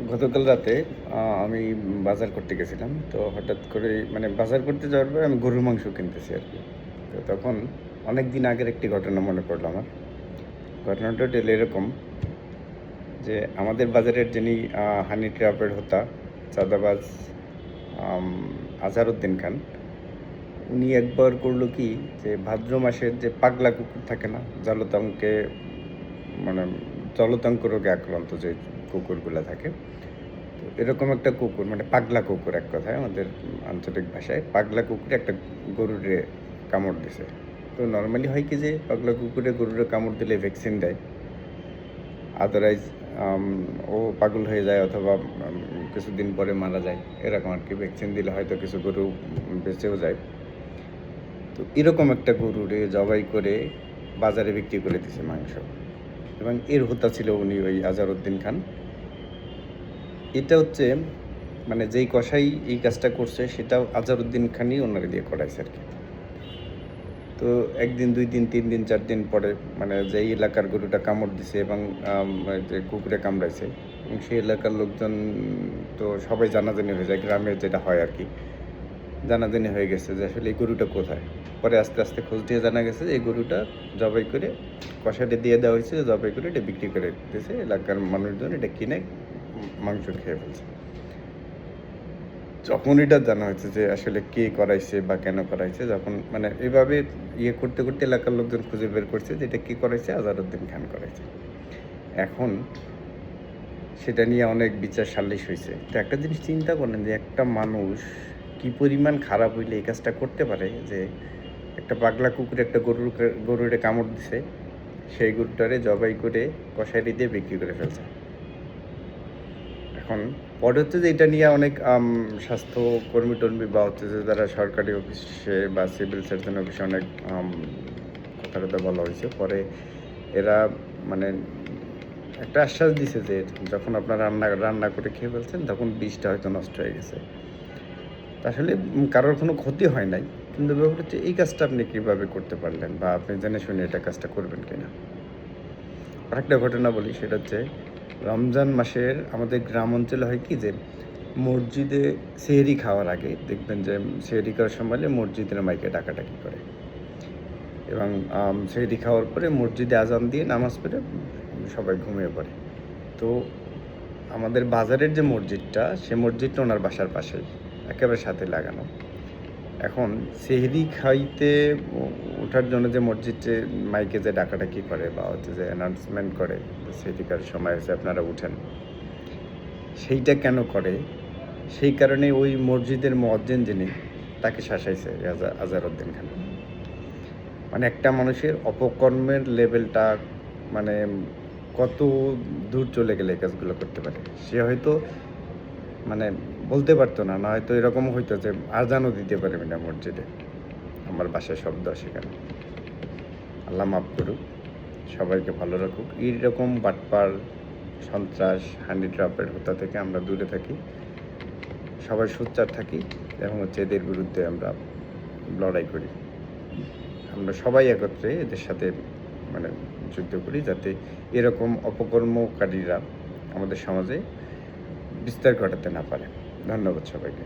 গতকাল রাতে আমি বাজার করতে গেছিলাম। তো হঠাৎ করে মানে বাজার করতে যাওয়ার পরে আমি গরুর মাংস কিনতেছি আরকি। তো তখন অনেকদিন আগের একটি ঘটনা মনে পড়ল আমার। ঘটনাটা হলো এরকম যে আমাদের বাজারের যিনি হানি ট্র্যাপের হোতা, চাঁদাবাজ আম আজহারউদ্দিন খান, উনি একবার করল কি যে ভাদ্র মাসের যে পাগলা কুকুর থাকে না? মানে জলাতঙ্ক রোগে আক্রান্ত যে কুকুরগুলা থাকে। তো এরকম একটা কুকুর মানে পাগলা কুকুর এক কথায় আমাদের আঞ্চলিক ভাষায় পাগলা কুকুরে একটা গরুরে কামড় দিছে। তো নরমালি হয় কি যে পাগলা কুকুরে গরুরে কামড় দিলে ভ্যাকসিন দেয়। আদারওয়াইজ ও পাগল হয়ে যায় অথবা কিছুদিন পরে মারা যায়। এরকম আরকি ভ্যাকসিন দিলে হয়তো কিছু গরু বেঁচেও যায়। তো এরকম একটা গরুরে জবাই করে বাজারে বিক্রি করে দিছে মাংস। এবং এর হোতা ছিল উনি ওই আজহারউদ্দিন খান। এটা হচ্ছে মানে যেই কসাই এই কাজটা করছে সেটাও আজহারউদ্দিন খানই ওনারে দিয়ে করাইছে আরকি। তো ১ দিন, ২ দিন, ৩ দিন, ৪ দিন পরে মানে যেই এলাকার গরুটা কামড় দিছে এবং যে কুকুরে কামড়াইছে এবং সেই এলাকার লোকজন তো সবাই জানাজানি হয়ে যায়। গ্রামে যেটা হয় আরকি। জানাজানি হয়ে গেছে যে আসলে এই গরুটা কোথায়? পরে আস্তে, আস্তে খোঁজ নিয়ে জানা গেছে যে এই গরুটা জবাই করে কসাইরে দিয়ে দেওয়া হয়েছে, জবাই করে এটা বিক্রি করে দিতেছে। এলাকার মানুষজন এটা কিনে মাংস খেয়ে ফেলছে। যখন এটা জানা হয়েছে যে আসলে কে করাইছে বা কেন করাইছে, যখন মানে এভাবে করতে, করতে এলাকার লোকজন খুঁজে বের করছে যে এটা কে করাইছে? আজহারউদ্দিন খান করাইছে। এখন সেটা নিয়ে অনেক বিচার সালিস হইছে। তো একটা জিনিস চিন্তা করেন যে একটা মানুষ কি পরিমাণ খারাপ হইলে এই কাজটা করতে পারে যে একটা পাগলা কুকুর একটা গরুরে কামড় দিছে, সেই গরুটারে জবাই করে কসাইরে দিয়ে বিক্রি করে ফেলছে। এখন পরে হচ্ছে যে এটা নিয়ে অনেক স্বাস্থ্য কর্মী-টর্মী বা হচ্ছে যে যারা সরকারি অফিসে বা সিভিল সার্জন অফিসে অনেক কথা-টথা বলা হয়েছে। পরে এরা মানে একটা আশ্বাস দিছে যে যখন আপনারা রান্না করে খেয়ে ফেলছেন তখন বীজটা হয়তো নষ্ট হয়ে গেছে। তা আসলে কারোর কোনো ক্ষতি হয় নাই। কিন্তু ব্যাপার হচ্ছে এই কাজটা আপনি কিভাবে করতে পারলেন বা আপনি জেনে শুনে এটা কাজটা করবেন কিনা? আরেকটা ঘটনা বলি সেটা হচ্ছে রমজান মাসের আমাদের গ্রাম অঞ্চলে হয় কি যে মসজিদে সেহরি খাওয়ার আগে দেখবেন যে সেহরি খাওয়ার সময় মসজিদের মাইকে ডাকাডাকি করে এবং সেহরি খাওয়ার পরে মসজিদে আজান দিয়ে নামাজ পড়ে সবাই ঘুমিয়ে পড়ে। তো আমাদের বাজারের যে মসজিদটা সে মসজিদটা ওনার বাসার পাশেই একেবারে সাথে লাগানো। এখন সেহরি খাইতে ওঠার জন্য যে মসজিদে মাইকে যে ডাকাডাকি করে বা হচ্ছে যে অ্যানাউন্সমেন্ট করে সেহরিকার সময় হচ্ছে আপনারা উঠেন, সেইটা কেন করে? সেই কারণে ওই মসজিদের মুয়াজ্জিন যিনি তাকে শাসাইছে আজহারউদ্দিন খান। মানে একটা মানুষের অপকর্মের লেভেলটা মানে কত দূর চলে গেলে এই কাজগুলো করতে পারে। সে হয়তো মানে বলতে পারতো না, না হয়তো এরকমও হইতো যে আজানও দিতে পারবি না মসজিদে। আমার বাসায় শব্দ আসে কেন? আল্লাহ মাফ করুক, সবাইকে ভালো রাখুক। এইরকম বাটপার, সন্ত্রাস, হানি ট্র্যাপের হোতা থেকে আমরা দূরে থাকি। সবাই সোচ্চার থাকি এবং হচ্ছে এদের বিরুদ্ধে আমরা লড়াই করি। আমরা সবাই একত্রে এদের সাথে মানে যুদ্ধ করি যাতে এরকম অপকর্মকারীরা আমাদের সমাজে বিস্তার ঘটাতে না পারে। ধন্যবাদ সবাইকে।